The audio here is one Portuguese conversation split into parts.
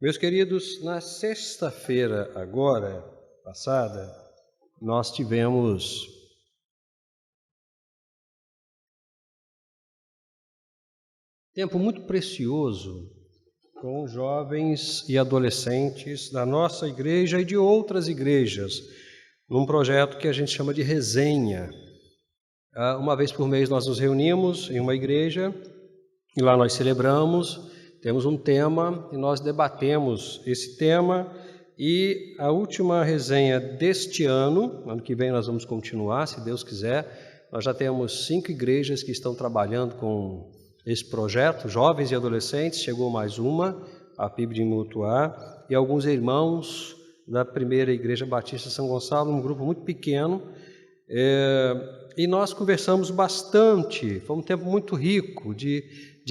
Meus queridos, na sexta-feira agora, passada, nós tivemos tempo muito precioso com jovens e adolescentes da nossa igreja e de outras igrejas, num projeto que a gente chama de resenha. Uma vez por mês nós nos reunimos em uma igreja e lá nós celebramos, temos um tema e nós debatemos esse tema. E a última resenha deste ano que vem nós vamos continuar, se Deus quiser. Nós já temos 5 igrejas que estão trabalhando com esse projeto, jovens e adolescentes, chegou mais uma, a PIB de Mutuá, e alguns irmãos da primeira Igreja Batista São Gonçalo, um grupo muito pequeno, e nós conversamos bastante, foi um tempo muito rico de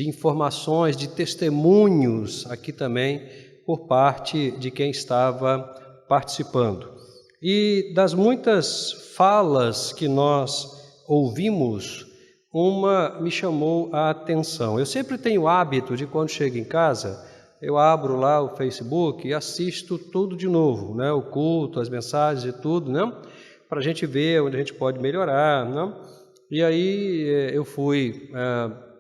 informações, de testemunhos aqui também, por parte de quem estava participando. E das muitas falas que nós ouvimos, uma me chamou a atenção. Eu sempre tenho o hábito de, quando chego em casa, eu abro lá o Facebook e assisto tudo de novo, né? O culto, as mensagens e tudo, né? Para a gente ver onde a gente pode melhorar, né? E aí eu fui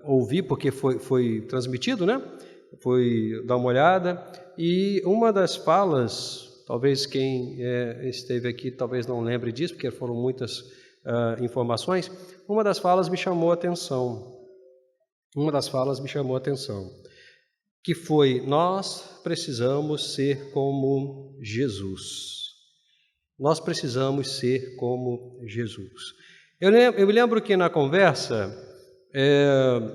ouvir, porque foi transmitido, né? Fui dar uma olhada, e uma das falas, talvez quem esteve aqui talvez não lembre disso, porque foram muitas informações, uma das falas me chamou a atenção. Que foi: nós precisamos ser como Jesus. Nós precisamos ser como Jesus. Eu me lembro que na conversa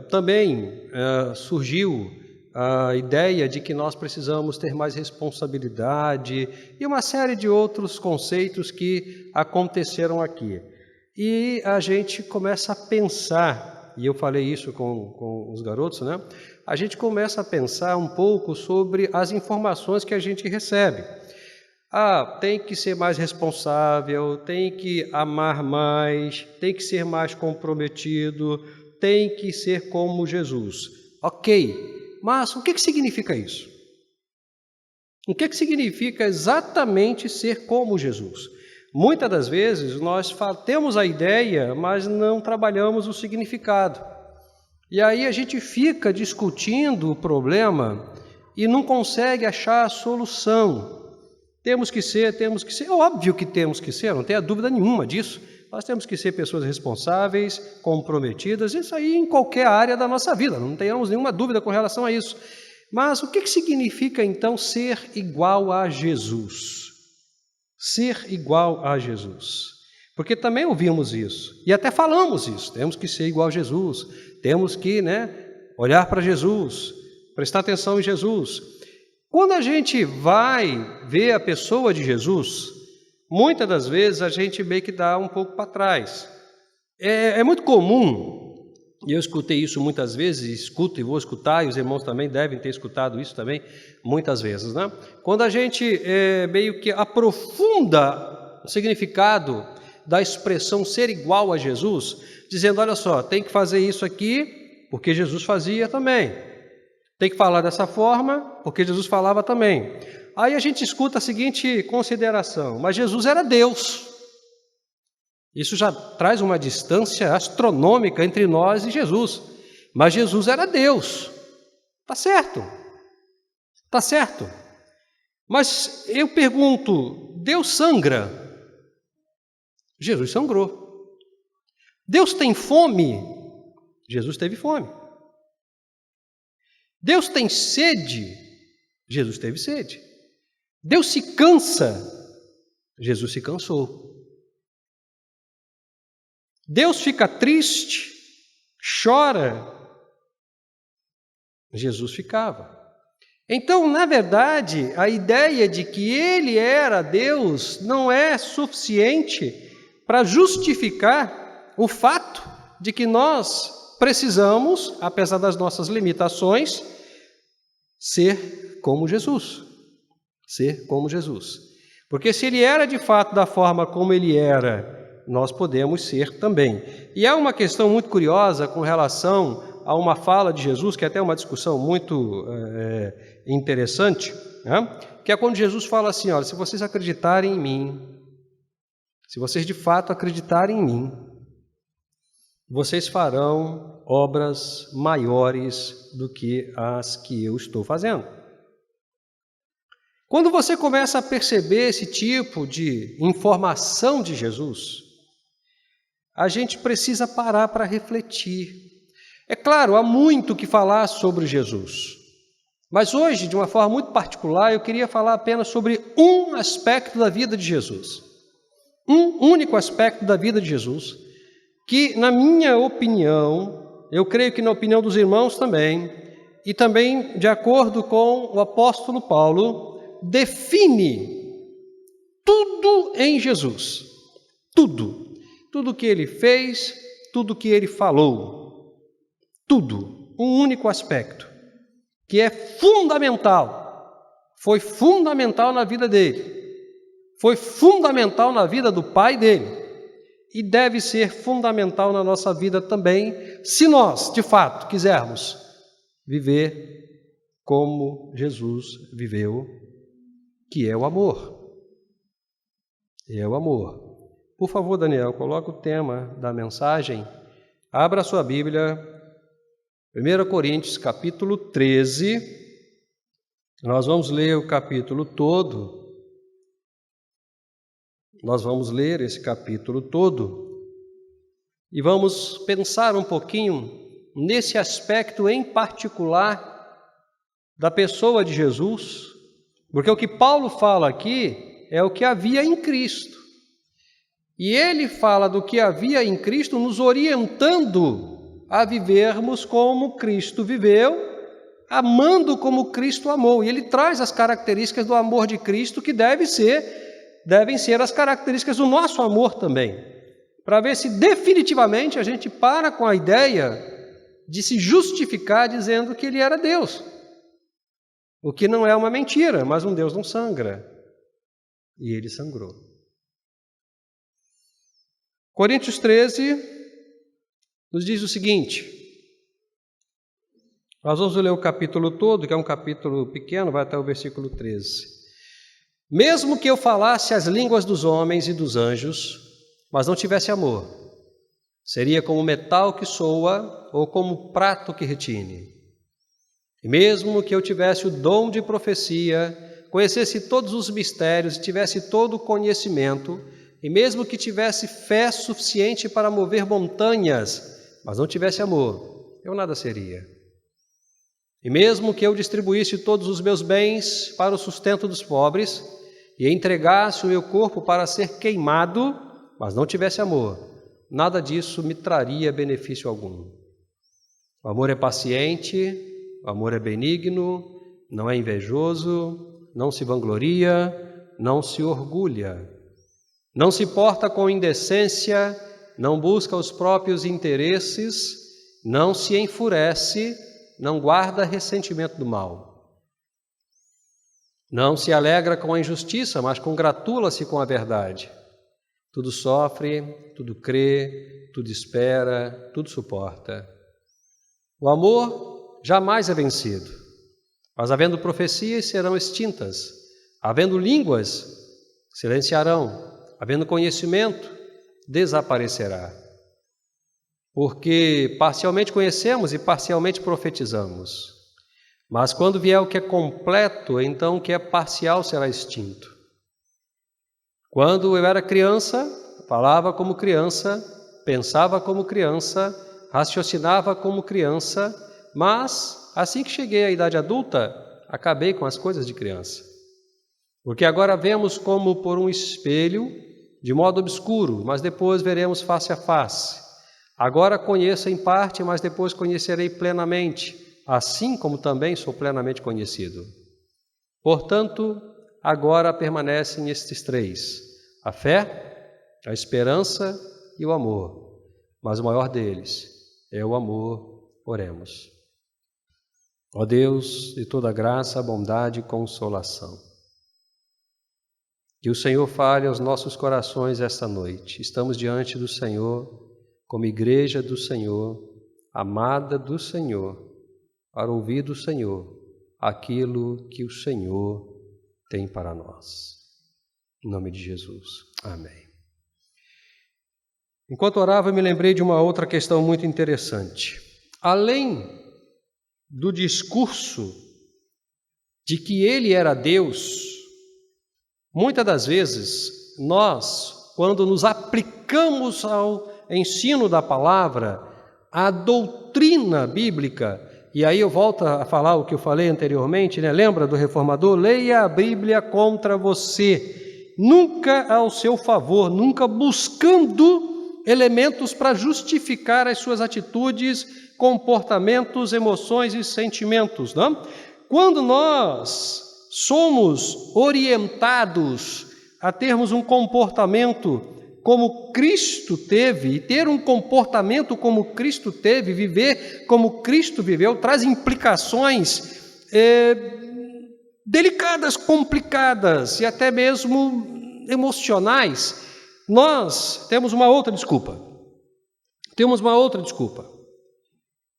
também surgiu a ideia de que nós precisamos ter mais responsabilidade e uma série de outros conceitos que aconteceram aqui. E a gente começa a pensar, e eu falei isso com os garotos, né? A gente começa a pensar um pouco sobre as informações que a gente recebe. Tem que ser mais responsável, tem que amar mais, tem que ser mais comprometido, tem que ser como Jesus. Ok, mas o que significa isso? O que significa exatamente ser como Jesus? Muitas das vezes nós temos a ideia, mas não trabalhamos o significado. E aí a gente fica discutindo o problema e não consegue achar a solução. Temos que ser, óbvio que temos que ser, não tenha dúvida nenhuma disso. Nós temos que ser pessoas responsáveis, comprometidas, isso aí em qualquer área da nossa vida, não tenhamos nenhuma dúvida com relação a isso. Mas o que significa então ser igual a Jesus? Ser igual a Jesus. Porque também ouvimos isso, e até falamos isso, temos que ser igual a Jesus, temos que olhar para Jesus, prestar atenção em Jesus. Quando a gente vai ver a pessoa de Jesus, muitas das vezes a gente meio que dá um pouco para trás. É muito comum, e eu escutei isso muitas vezes, escuto e vou escutar, e os irmãos também devem ter escutado isso também muitas vezes, né? Quando a gente meio que aprofunda o significado da expressão ser igual a Jesus, dizendo: olha só, tem que fazer isso aqui, porque Jesus fazia também. Tem que falar dessa forma, porque Jesus falava também. Aí a gente escuta a seguinte consideração: mas Jesus era Deus. Isso já traz uma distância astronômica entre nós e Jesus. Mas Jesus era Deus. Tá certo. Mas eu pergunto: Deus sangra? Jesus sangrou. Deus tem fome? Jesus teve fome. Deus tem sede? Jesus teve sede. Deus se cansa? Jesus se cansou. Deus fica triste, chora? Jesus ficava. Então, na verdade, a ideia de que ele era Deus não é suficiente para justificar o fato de que nós precisamos, apesar das nossas limitações, ser como Jesus. Ser como Jesus. Porque se ele era de fato da forma como ele era, nós podemos ser também. E há uma questão muito curiosa com relação a uma fala de Jesus, que é até uma discussão muito interessante, né? Que é quando Jesus fala assim, olha, se vocês acreditarem em mim, se vocês de fato acreditarem em mim, vocês farão obras maiores do que as que eu estou fazendo. Quando você começa a perceber esse tipo de informação de Jesus, a gente precisa parar para refletir. É claro, há muito que falar sobre Jesus, mas hoje, de uma forma muito particular, eu queria falar apenas sobre um aspecto da vida de Jesus. Um único aspecto da vida de Jesus, que, na minha opinião, eu creio que na opinião dos irmãos também, e também de acordo com o apóstolo Paulo, define tudo em Jesus. Tudo. Tudo que ele fez, tudo que ele falou. Tudo. Um único aspecto, que é fundamental. Foi fundamental na vida dele. Foi fundamental na vida do pai dele e deve ser fundamental na nossa vida também, se nós, de fato, quisermos viver como Jesus viveu, que é o amor. É o amor. Por favor, Daniel, coloca o tema da mensagem. Abra a sua Bíblia, 1 Coríntios, capítulo 13. Nós vamos ler o capítulo todo. Nós vamos ler esse capítulo todo e vamos pensar um pouquinho nesse aspecto em particular da pessoa de Jesus, porque o que Paulo fala aqui é o que havia em Cristo. E ele fala do que havia em Cristo, nos orientando a vivermos como Cristo viveu, amando como Cristo amou. E ele traz as características do amor de Cristo que devem ser as características do nosso amor também, para ver se definitivamente a gente para com a ideia de se justificar dizendo que ele era Deus, o que não é uma mentira, mas um Deus não sangra, e ele sangrou. Coríntios 13 nos diz o seguinte, nós vamos ler o capítulo todo, que é um capítulo pequeno, vai até o versículo 13. Mesmo que eu falasse as línguas dos homens e dos anjos, mas não tivesse amor, seria como metal que soa ou como prato que retine. E mesmo que eu tivesse o dom de profecia, conhecesse todos os mistérios e tivesse todo o conhecimento, e mesmo que tivesse fé suficiente para mover montanhas, mas não tivesse amor, eu nada seria. E mesmo que eu distribuísse todos os meus bens para o sustento dos pobres, e entregasse o meu corpo para ser queimado, mas não tivesse amor, nada disso me traria benefício algum. O amor é paciente, o amor é benigno, não é invejoso, não se vangloria, não se orgulha, não se porta com indecência, não busca os próprios interesses, não se enfurece, não guarda ressentimento do mal. Não se alegra com a injustiça, mas congratula-se com a verdade. Tudo sofre, tudo crê, tudo espera, tudo suporta. O amor jamais é vencido, mas havendo profecias serão extintas, havendo línguas silenciarão, havendo conhecimento desaparecerá. Porque parcialmente conhecemos e parcialmente profetizamos. Mas quando vier o que é completo, então o que é parcial será extinto. Quando eu era criança, falava como criança, pensava como criança, raciocinava como criança, mas assim que cheguei à idade adulta, acabei com as coisas de criança. Porque agora vemos como por um espelho, de modo obscuro, mas depois veremos face a face. Agora conheço em parte, mas depois conhecerei plenamente, assim como também sou plenamente conhecido. Portanto, agora permanecem estes três: a fé, a esperança e o amor. Mas o maior deles é o amor. Oremos. Ó Deus de toda graça, bondade e consolação, que o Senhor fale aos nossos corações esta noite. Estamos diante do Senhor, como igreja do Senhor, amada do Senhor, para ouvir do Senhor aquilo que o Senhor tem para nós. Em nome de Jesus. Amém. Enquanto orava, eu me lembrei de uma outra questão muito interessante. Além do discurso de que ele era Deus, muitas das vezes nós, quando nos aplicamos ao ensino da palavra, à doutrina bíblica, e aí eu volto a falar o que eu falei anteriormente, né? Lembra do reformador? Leia a Bíblia contra você, nunca ao seu favor, nunca buscando elementos para justificar as suas atitudes, comportamentos, emoções e sentimentos, não? Quando nós somos orientados a termos um comportamento como Cristo teve, e ter um comportamento como Cristo teve, viver como Cristo viveu, traz implicações delicadas, complicadas e até mesmo emocionais. Nós temos uma outra desculpa.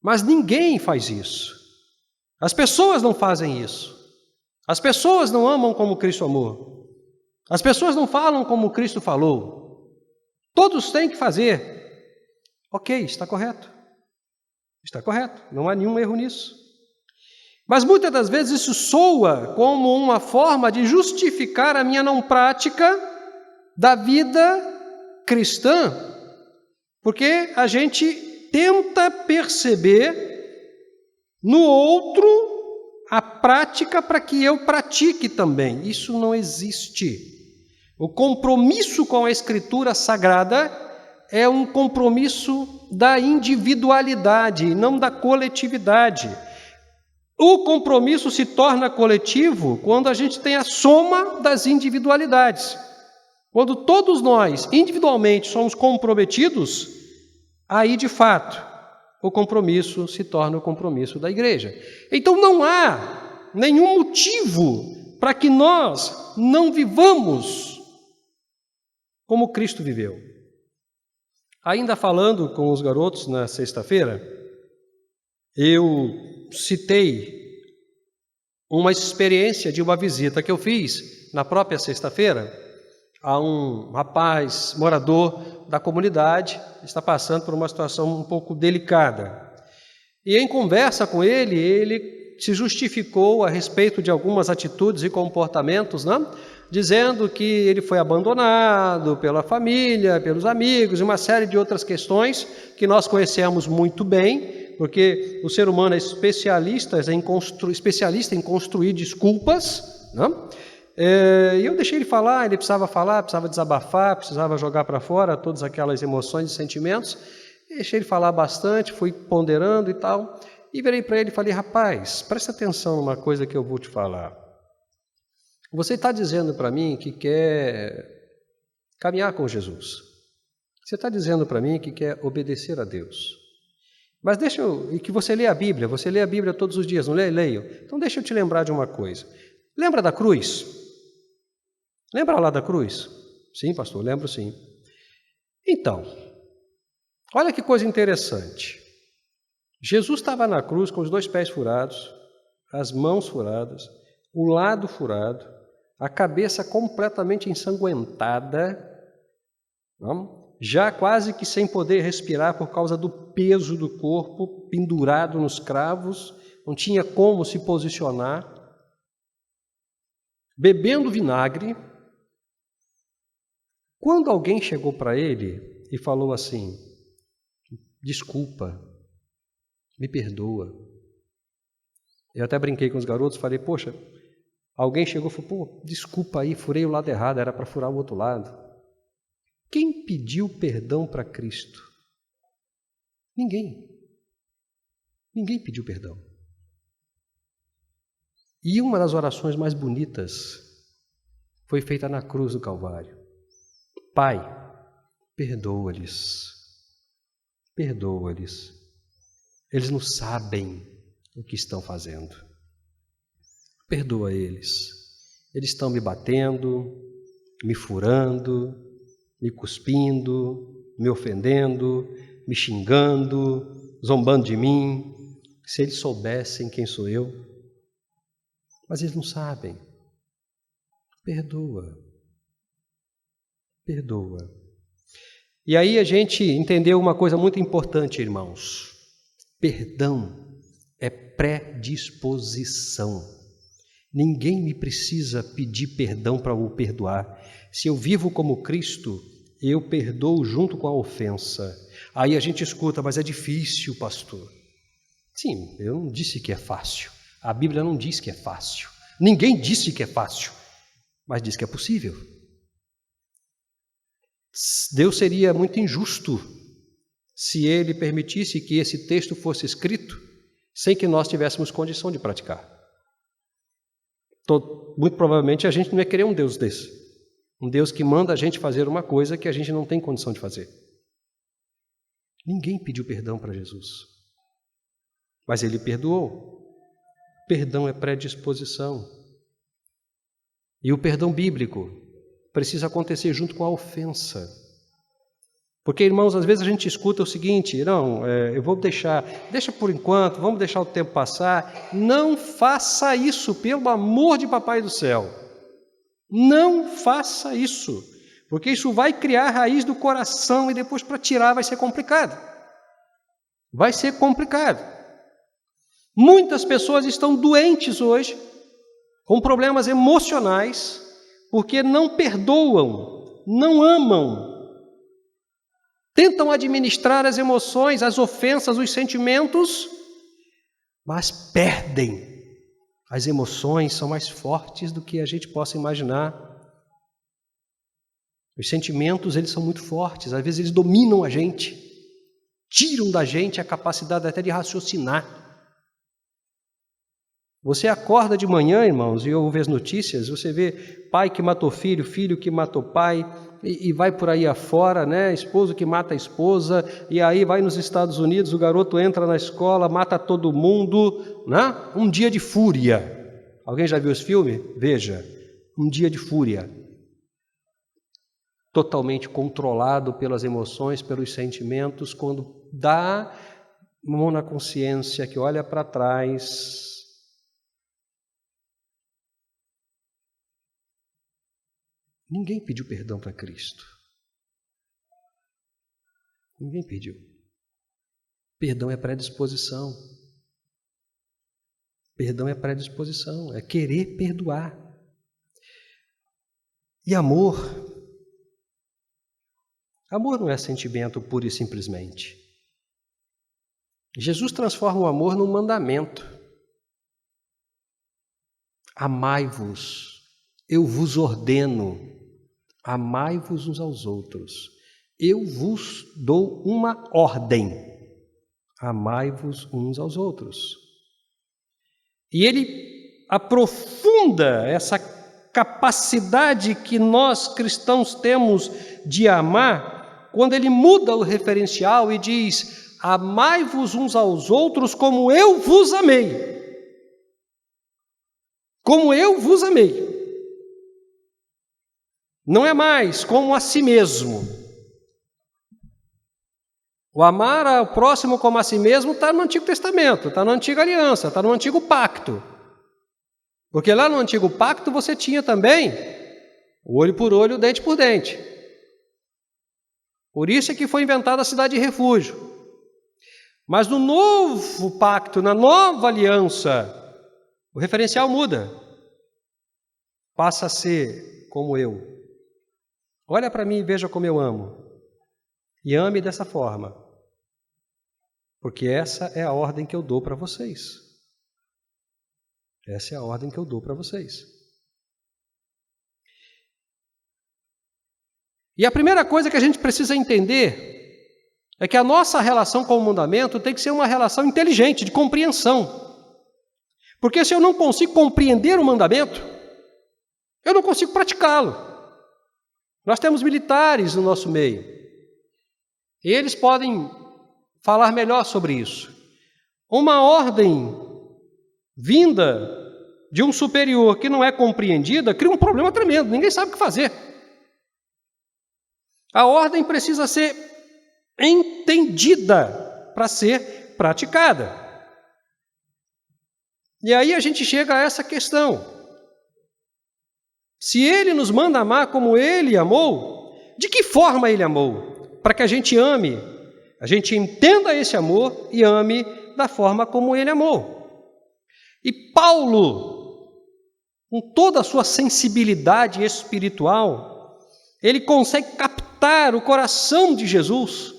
Mas ninguém faz isso. As pessoas não fazem isso. As pessoas não amam como Cristo amou. As pessoas não falam como Cristo falou. Todos têm que fazer. Ok, está correto. Está correto. Não há nenhum erro nisso. Mas muitas das vezes isso soa como uma forma de justificar a minha não prática da vida cristã, porque a gente tenta perceber no outro a prática para que eu pratique também. Isso não existe. O compromisso com a Escritura Sagrada é um compromisso da individualidade, não da coletividade. O compromisso se torna coletivo quando a gente tem a soma das individualidades. Quando todos nós, individualmente, somos comprometidos, aí, de fato, o compromisso se torna o compromisso da igreja. Então, não há nenhum motivo para que nós não vivamos como Cristo viveu. Ainda falando com os garotos na sexta-feira, eu citei uma experiência de uma visita que eu fiz na própria sexta-feira a um rapaz morador da comunidade, que está passando por uma situação um pouco delicada. E em conversa com ele se justificou a respeito de algumas atitudes e comportamentos, né? Dizendo que ele foi abandonado pela família, pelos amigos, e uma série de outras questões que nós conhecemos muito bem, porque o ser humano é especialista em construir desculpas, né? E eu deixei ele falar, ele precisava desabafar, precisava jogar para fora todas aquelas emoções e sentimentos. Deixei ele falar bastante, fui ponderando e tal, e virei para ele e falei: rapaz, presta atenção numa coisa que eu vou te falar. Você está dizendo para mim que quer caminhar com Jesus. Você está dizendo para mim que quer obedecer a Deus. Mas e que você lê a Bíblia todos os dias, não lê? Leio. Então deixa eu te lembrar de uma coisa. Lembra da cruz? Lembra lá da cruz? Sim, pastor, lembro sim. Então, olha que coisa interessante. Jesus estava na cruz com os 2 pés furados, as mãos furadas, o lado furado, a cabeça completamente ensanguentada, já quase que sem poder respirar por causa do peso do corpo, pendurado nos cravos, não tinha como se posicionar, bebendo vinagre. Quando alguém chegou para ele e falou assim: desculpa, me perdoa. Eu até brinquei com os garotos, falei: poxa, alguém chegou e falou: pô, desculpa aí, furei o lado errado, era para furar o outro lado. Quem pediu perdão para Cristo? Ninguém. Ninguém pediu perdão. E uma das orações mais bonitas foi feita na cruz do Calvário. Pai, perdoa-lhes. Perdoa-lhes. Eles não sabem o que estão fazendo. Perdoa eles. Eles estão me batendo, me furando, me cuspindo, me ofendendo, me xingando, zombando de mim. Se eles soubessem quem sou eu. Mas eles não sabem. perdoa. Perdoa. E aí a gente entendeu uma coisa muito importante, irmãos. Perdão é predisposição. Ninguém me precisa pedir perdão para o perdoar. Se eu vivo como Cristo, eu perdoo junto com a ofensa. Aí a gente escuta, mas é difícil, pastor. Sim, eu não disse que é fácil. A Bíblia não diz que é fácil. Ninguém disse que é fácil, mas diz que é possível. Deus seria muito injusto se Ele permitisse que esse texto fosse escrito sem que nós tivéssemos condição de praticar. Muito provavelmente a gente não ia querer um Deus desse. Um Deus que manda a gente fazer uma coisa que a gente não tem condição de fazer. Ninguém pediu perdão para Jesus, mas Ele perdoou. Perdão é predisposição. E o perdão bíblico precisa acontecer junto com a ofensa. Porque, irmãos, às vezes a gente escuta o seguinte, eu vou deixa por enquanto, vamos deixar o tempo passar. Não faça isso, pelo amor de Papai do céu. Não faça isso, porque isso vai criar raiz do coração e depois para tirar vai ser complicado. Vai ser complicado. Muitas pessoas estão doentes hoje, com problemas emocionais, porque não perdoam, não amam. Tentam administrar as emoções, as ofensas, os sentimentos, mas perdem. As emoções são mais fortes do que a gente possa imaginar. Os sentimentos, eles são muito fortes, às vezes eles dominam a gente, tiram da gente a capacidade até de raciocinar. Você acorda de manhã, irmãos, e ouve as notícias, você vê pai que matou filho, filho que matou pai, e vai por aí afora, né? Esposo que mata a esposa, e aí vai nos Estados Unidos, o garoto entra na escola, mata todo mundo, né? Um dia de fúria. Alguém já viu esse filme? Veja, um dia de fúria. Totalmente controlado pelas emoções, pelos sentimentos, quando dá mão na consciência, que olha para trás. Ninguém pediu perdão para Cristo. Ninguém pediu. Perdão é predisposição. Perdão é predisposição, é querer perdoar. E amor? Amor não é sentimento puro e simplesmente. Jesus transforma o amor num mandamento. Amai-vos, eu vos ordeno. Amai-vos uns aos outros. Eu vos dou uma ordem. Amai-vos uns aos outros. E ele aprofunda essa capacidade que nós cristãos temos de amar, quando ele muda o referencial e diz: amai-vos uns aos outros como eu vos amei. Como eu vos amei. Não é mais como a si mesmo. O amar ao próximo como a si mesmo está no Antigo Testamento, está na Antiga Aliança, está no Antigo Pacto. Porque lá no Antigo Pacto você tinha também olho por olho, dente por dente. Por isso é que foi inventada a cidade de refúgio. Mas no novo pacto, na nova aliança, o referencial muda. Passa a ser como eu. Olha para mim e veja como eu amo. E ame dessa forma. Porque essa é a ordem que eu dou para vocês. Essa é a ordem que eu dou para vocês. E a primeira coisa que a gente precisa entender é que a nossa relação com o mandamento tem que ser uma relação inteligente, de compreensão. Porque se eu não consigo compreender o mandamento, eu não consigo praticá-lo. Nós temos militares no nosso meio. E eles podem falar melhor sobre isso. Uma ordem vinda de um superior que não é compreendida cria um problema tremendo. Ninguém sabe o que fazer. A ordem precisa ser entendida para ser praticada. E aí a gente chega a essa questão. Se Ele nos manda amar como Ele amou, de que forma Ele amou? Para que a gente ame, a gente entenda esse amor e ame da forma como Ele amou. E Paulo, com toda a sua sensibilidade espiritual, ele consegue captar o coração de Jesus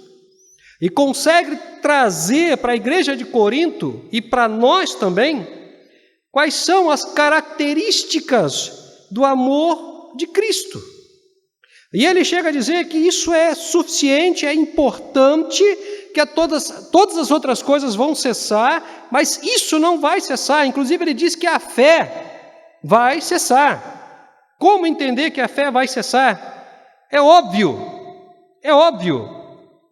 e consegue trazer para a igreja de Corinto e para nós também quais são as características do amor de Cristo. E ele chega a dizer que isso é suficiente, é importante, que todas as outras coisas vão cessar, mas isso não vai cessar. Inclusive ele diz que a fé vai cessar. Como entender que a fé vai cessar? É óbvio.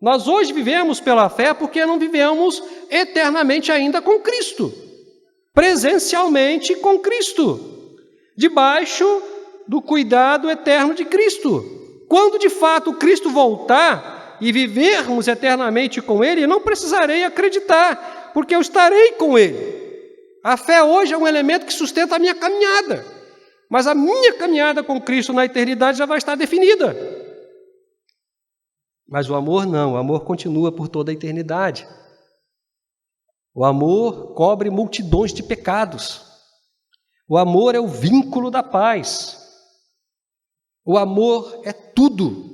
Nós hoje vivemos pela fé porque não vivemos eternamente ainda com Cristo, presencialmente com Cristo, debaixo do cuidado eterno de Cristo. Quando de fato Cristo voltar e vivermos eternamente com Ele, não precisarei acreditar, porque eu estarei com Ele. A fé hoje é um elemento que sustenta a minha caminhada, mas a minha caminhada com Cristo na eternidade já vai estar definida. Mas o amor não, o amor continua por toda a eternidade. O amor cobre multidões de pecados. O amor é o vínculo da paz. O amor é tudo,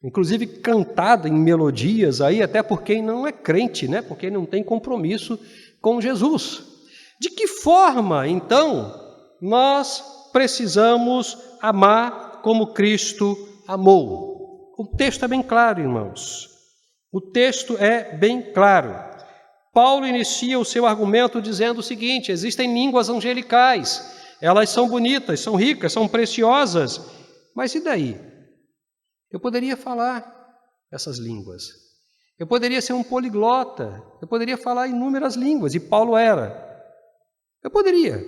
inclusive cantado em melodias aí até por quem não é crente, né? Porque não tem compromisso com Jesus. De que forma, então, nós precisamos amar como Cristo amou? O texto é bem claro, irmãos. O texto é bem claro. Paulo inicia o seu argumento dizendo o seguinte: existem línguas angelicais, elas são bonitas, são ricas, são preciosas, mas e daí? Eu poderia falar essas línguas, eu poderia ser um poliglota, eu poderia falar inúmeras línguas, e Paulo era. Eu poderia,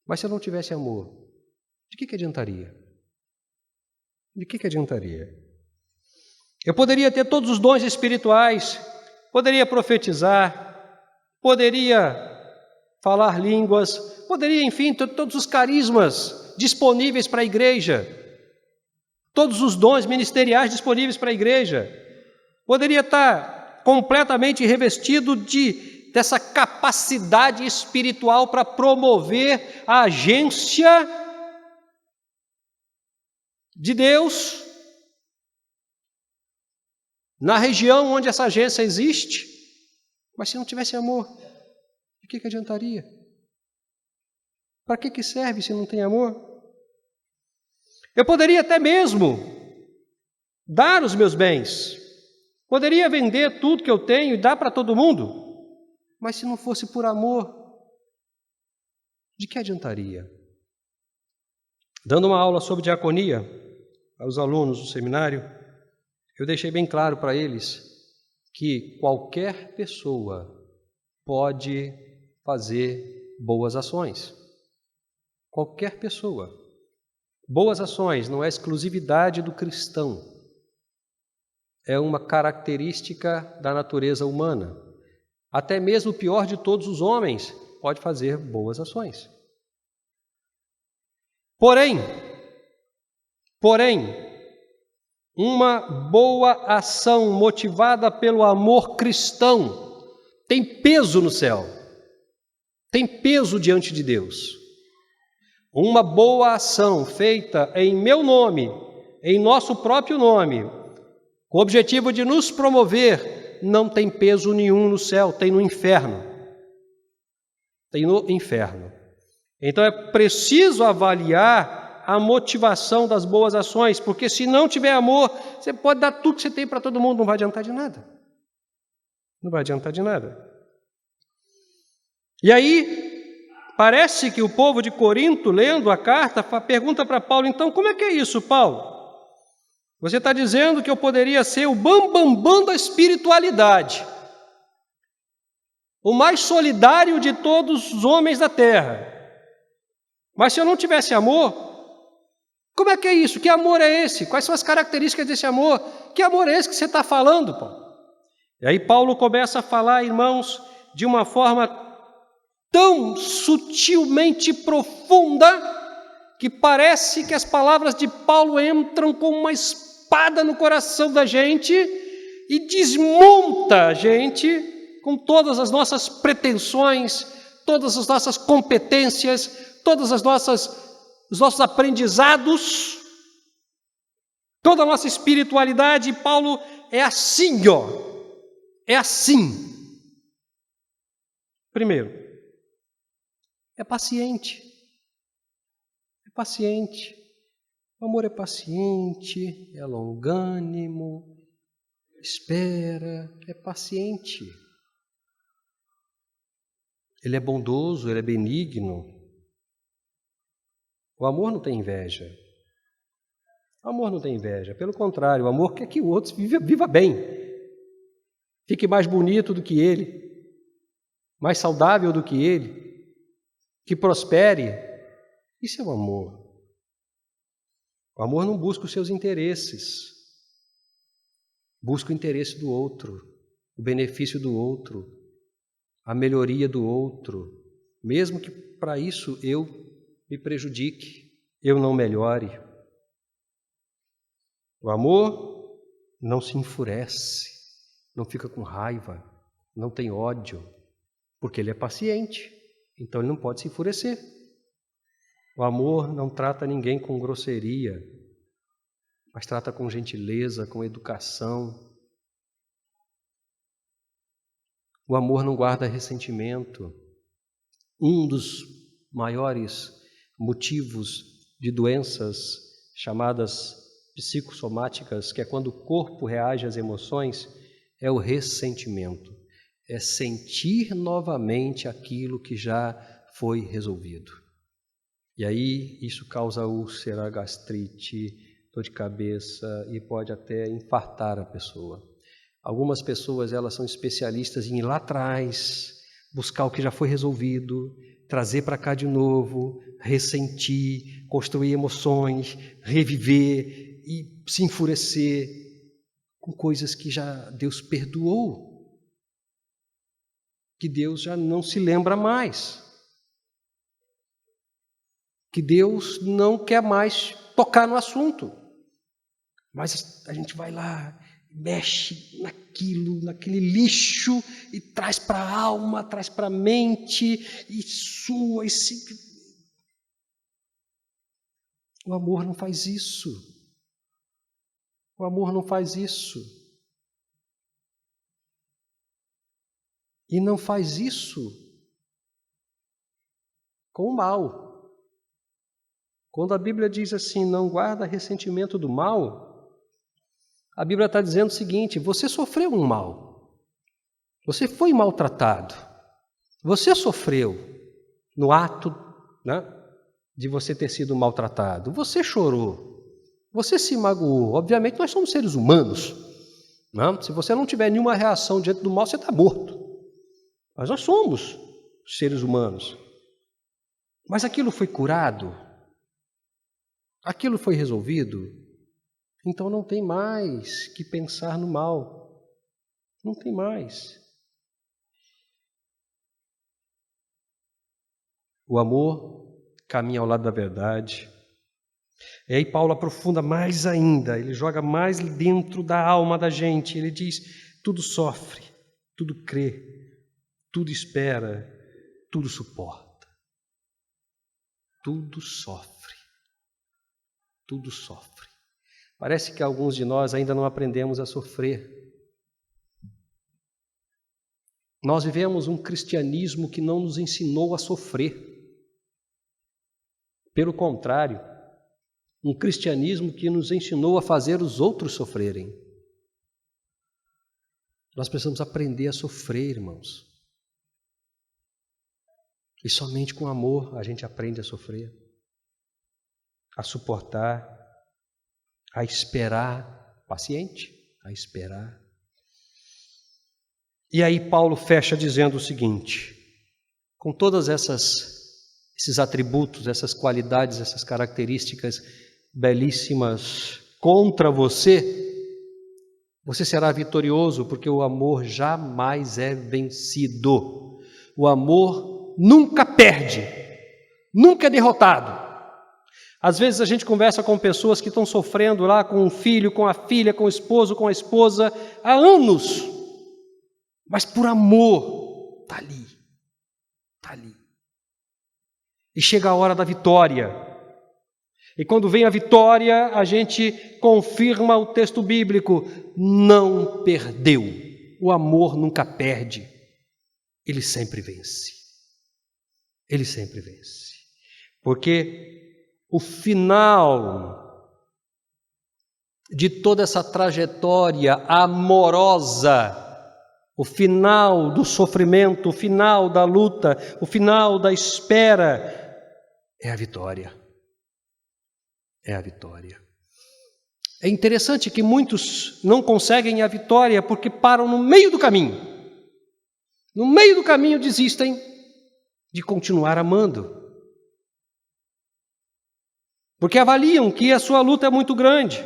mas se eu não tivesse amor, de que adiantaria? De que adiantaria? Eu poderia ter todos os dons espirituais, poderia profetizar, poderia falar línguas, poderia, enfim, ter todos os carismas disponíveis para a igreja, todos os dons ministeriais disponíveis para a igreja, poderia estar completamente revestido dessa capacidade espiritual para promover a agência de Deus na região onde essa agência existe, mas se não tivesse amor, de que adiantaria? Para que serve se não tem amor? Eu poderia até mesmo dar os meus bens, poderia vender tudo que eu tenho e dar para todo mundo, mas se não fosse por amor, de que adiantaria? Dando uma aula sobre diaconia aos alunos do seminário, eu deixei bem claro para eles que qualquer pessoa pode fazer boas ações. Qualquer pessoa. Boas ações não é exclusividade do cristão. É uma característica da natureza humana. Até mesmo o pior de todos os homens pode fazer boas ações. Porém, uma boa ação motivada pelo amor cristão tem peso no céu, tem peso diante de Deus. Uma boa ação feita em meu nome, em nosso próprio nome, com o objetivo de nos promover, não tem peso nenhum no céu, tem no inferno. Tem no inferno. Então é preciso avaliar a motivação das boas ações, porque se não tiver amor, você pode dar tudo que você tem para todo mundo, não vai adiantar de nada. Não vai adiantar de nada. E aí, parece que o povo de Corinto, lendo a carta, pergunta para Paulo: então, como é que é isso, Paulo? Você está dizendo que eu poderia ser o bambambam da espiritualidade, o mais solidário de todos os homens da terra. Mas se eu não tivesse amor, como é que é isso? Que amor é esse? Quais são as características desse amor? Que amor é esse que você está falando, Paulo? E aí Paulo começa a falar, irmãos, de uma forma tão sutilmente profunda que parece que as palavras de Paulo entram como uma espada no coração da gente e desmonta a gente com todas as nossas pretensões, todas as nossas competências, todas os nossos aprendizados, toda a nossa espiritualidade. Paulo é assim, é assim. Primeiro, é paciente. É paciente. O amor é paciente, é longânimo, espera, é paciente. Ele é bondoso, ele é benigno. O amor não tem inveja. O amor não tem inveja. Pelo contrário, o amor quer que o outro viva bem. Fique mais bonito do que ele. Mais saudável do que ele. Que prospere. Isso é o amor. O amor não busca os seus interesses. Busca o interesse do outro. O benefício do outro. A melhoria do outro. Mesmo que para isso eu me prejudique, eu não melhore. O amor não se enfurece, não fica com raiva, não tem ódio, porque ele é paciente, então ele não pode se enfurecer. O amor não trata ninguém com grosseria, mas trata com gentileza, com educação. O amor não guarda ressentimento. Um dos maiores motivos de doenças chamadas psicossomáticas, que é quando o corpo reage às emoções, é o ressentimento. É sentir novamente aquilo que já foi resolvido. E aí isso causa úlcera, gastrite, dor de cabeça e pode até infartar a pessoa. Algumas pessoas, elas são especialistas em ir lá atrás, buscar o que já foi resolvido, trazer para cá de novo, ressentir, construir emoções, reviver e se enfurecer com coisas que já Deus perdoou, que Deus já não se lembra mais, que Deus não quer mais tocar no assunto. Mas a gente vai lá, mexe naquele lixo e traz para a alma, traz para a mente e sua. O amor não faz isso. O amor não faz isso. E não faz isso com o mal. Quando a Bíblia diz assim, não guarda ressentimento do mal, a Bíblia está dizendo o seguinte: você sofreu um mal, você foi maltratado, você sofreu no ato, né, de você ter sido maltratado, você chorou, você se magoou. Obviamente nós somos seres humanos, né? Se você não tiver nenhuma reação diante do mal, você está morto. Mas nós somos seres humanos. Mas aquilo foi curado? Aquilo foi resolvido? Então não tem mais que pensar no mal. Não tem mais. O amor caminha ao lado da verdade. E aí Paulo aprofunda mais ainda, ele joga mais dentro da alma da gente. Ele diz, tudo sofre, tudo crê, tudo espera, tudo suporta. Tudo sofre. Tudo sofre. Parece que alguns de nós ainda não aprendemos a sofrer. Nós vivemos um cristianismo que não nos ensinou a sofrer. Pelo contrário, um cristianismo que nos ensinou a fazer os outros sofrerem. Nós precisamos aprender a sofrer, irmãos. E somente com amor a gente aprende a sofrer, a suportar, a esperar, paciente, a esperar. E aí Paulo fecha dizendo o seguinte: com todas esses atributos, essas qualidades, essas características belíssimas contra você, você será vitorioso, porque o amor jamais é vencido. O amor nunca perde, nunca é derrotado. Às vezes a gente conversa com pessoas que estão sofrendo lá com o filho, com a filha, com o esposo, com a esposa, há anos, mas por amor, está ali, está ali. E chega a hora da vitória. E quando vem a vitória, a gente confirma o texto bíblico: não perdeu. O amor nunca perde. Ele sempre vence. Ele sempre vence. Porque o final de toda essa trajetória amorosa, o final do sofrimento, o final da luta, o final da espera, é a vitória. É a vitória. É interessante que muitos não conseguem a vitória porque param no meio do caminho. No meio do caminho desistem de continuar amando. Porque avaliam que a sua luta é muito grande.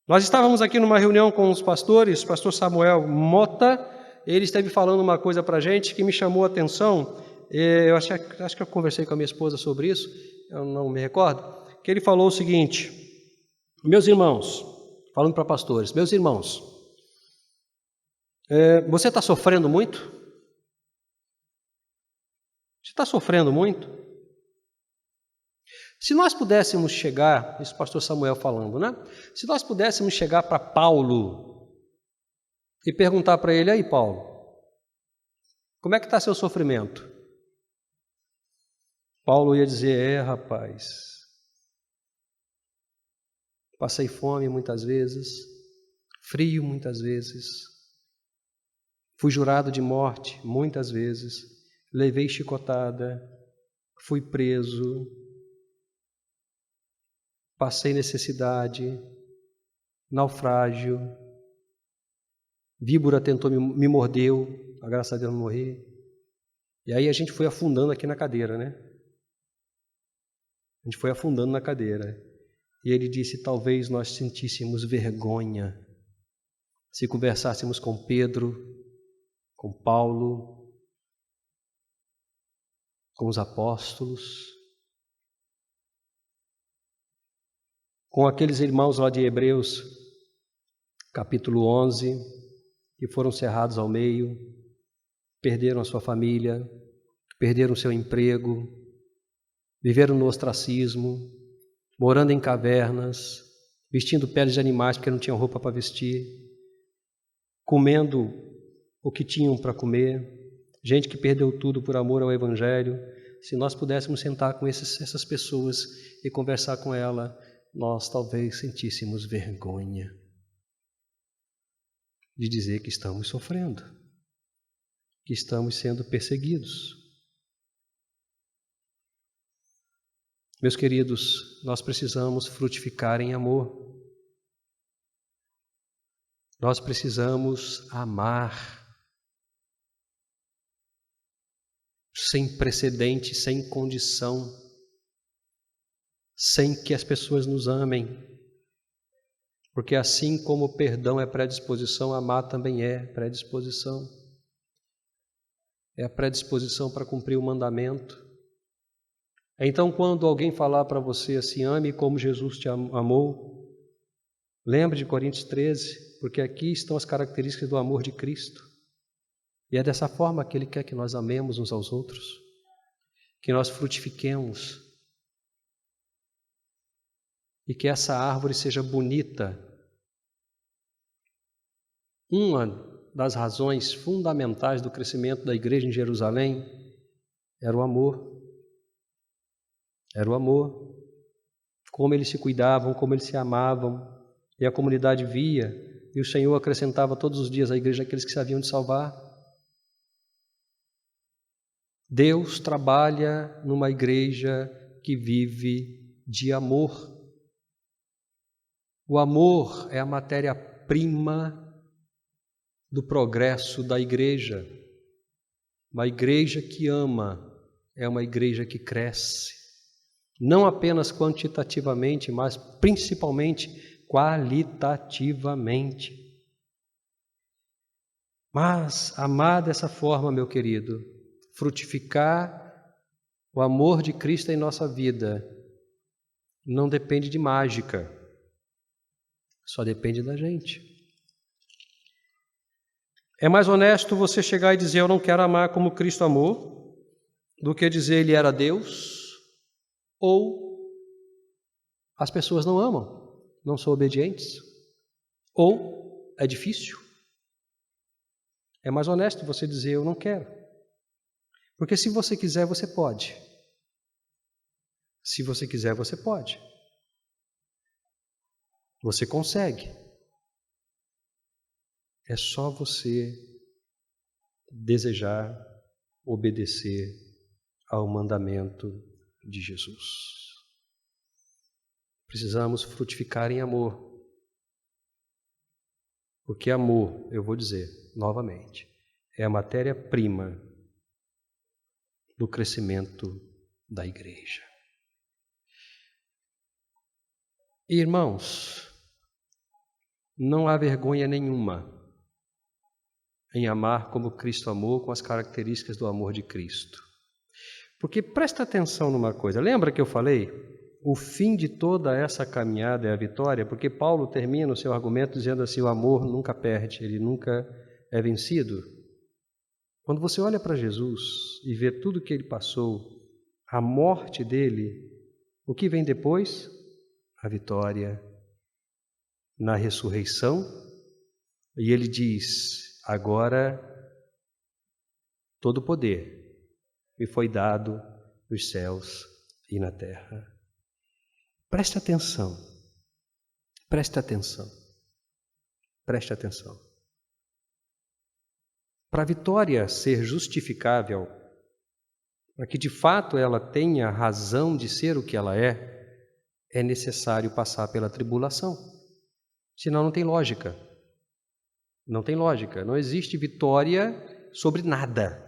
Nós estávamos aqui numa reunião com os pastores, o pastor Samuel Mota, ele esteve falando uma coisa para a gente que me chamou a atenção. Eu acho que eu conversei com a minha esposa sobre isso, eu não me recordo, que ele falou o seguinte: meus irmãos, falando para pastores, meus irmãos, você está sofrendo muito? Você está sofrendo muito? Se nós pudéssemos chegar, isso o pastor Samuel falando, né? Se nós pudéssemos chegar para Paulo e perguntar para ele: aí Paulo, como é que está seu sofrimento? Paulo ia dizer: rapaz, passei fome muitas vezes, frio muitas vezes, fui jurado de morte muitas vezes, levei chicotada, fui preso, passei necessidade, naufrágio, víbora tentou me mordeu, a graça a Deus não morri. E aí a gente foi afundando aqui na cadeira, né? A gente foi afundando na cadeira. E ele disse: talvez nós sentíssemos vergonha se conversássemos com Pedro, com Paulo, com os apóstolos, com aqueles irmãos lá de Hebreus, capítulo 11, que foram cerrados ao meio, perderam a sua família, perderam o seu emprego, viveram no ostracismo, morando em cavernas, vestindo peles de animais porque não tinham roupa para vestir, comendo o que tinham para comer, gente que perdeu tudo por amor ao Evangelho. Se nós pudéssemos sentar com essas pessoas e conversar com ela, nós talvez sentíssemos vergonha de dizer que estamos sofrendo, que estamos sendo perseguidos. Meus queridos, nós precisamos frutificar em amor. Nós precisamos amar sem precedente, sem condição, sem que as pessoas nos amem. Porque assim como o perdão é predisposição, amar também é predisposição. É a predisposição para cumprir o mandamento. Então, quando alguém falar para você assim: ame como Jesus te amou, lembre de Coríntios 13, porque aqui estão as características do amor de Cristo. E é dessa forma que Ele quer que nós amemos uns aos outros, que nós frutifiquemos e que essa árvore seja bonita. Uma das razões fundamentais do crescimento da igreja em Jerusalém era o amor. Era o amor. Como eles se cuidavam, como eles se amavam, e a comunidade via, e o Senhor acrescentava todos os dias à igreja aqueles que se haviam de salvar. Deus trabalha numa igreja que vive de amor. O amor é a matéria-prima do progresso da igreja. Uma igreja que ama é uma igreja que cresce, não apenas quantitativamente, mas principalmente qualitativamente. Mas amar dessa forma, meu querido, frutificar O amor de Cristo em nossa vida não depende de mágica, só depende da gente. É mais honesto você chegar e dizer: eu não quero amar como Cristo amou, do que dizer Ele era Deus, ou as pessoas não amam, não são obedientes, ou é difícil. É mais honesto você dizer: eu não quero. Porque se você quiser, você pode. Se você quiser, você pode. Você consegue. É só você desejar obedecer ao mandamento de Jesus. Precisamos frutificar em amor. Porque amor, eu vou dizer novamente, é a matéria-prima do crescimento da igreja. Irmãos, não há vergonha nenhuma em amar como Cristo amou, com as características do amor de Cristo. Porque presta atenção numa coisa, lembra que eu falei? O fim de toda essa caminhada é a vitória, porque Paulo termina o seu argumento dizendo assim: o amor nunca perde, ele nunca é vencido. Quando você olha para Jesus e vê tudo que ele passou, a morte dele, o que vem depois? A vitória na ressurreição. E ele diz: agora todo o poder me foi dado nos céus e na terra. Presta atenção, presta atenção, presta atenção. Para a vitória ser justificável, para que de fato ela tenha razão de ser o que ela é necessário passar pela tribulação. Senão não tem lógica. Não tem lógica. Não existe vitória sobre nada.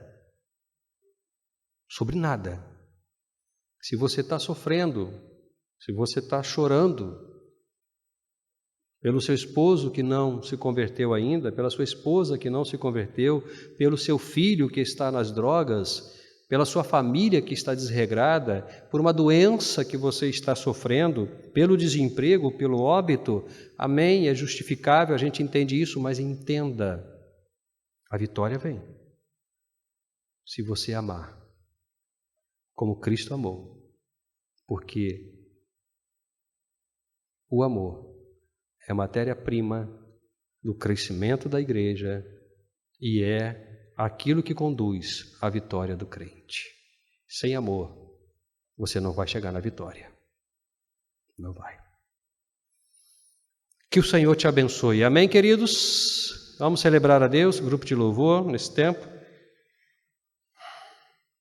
Sobre nada. Se você está sofrendo, se você está chorando pelo seu esposo que não se converteu ainda, pela sua esposa que não se converteu, pelo seu filho que está nas drogas, pela sua família que está desregrada, por uma doença que você está sofrendo, pelo desemprego, pelo óbito, amém, é justificável, a gente entende isso, mas entenda, a vitória vem se você amar como Cristo amou, porque o amor é a matéria-prima do crescimento da igreja e é aquilo que conduz à vitória do crente. Sem amor, você não vai chegar na vitória. Não vai. Que o Senhor te abençoe. Amém, queridos? Vamos celebrar a Deus, grupo de louvor, nesse tempo.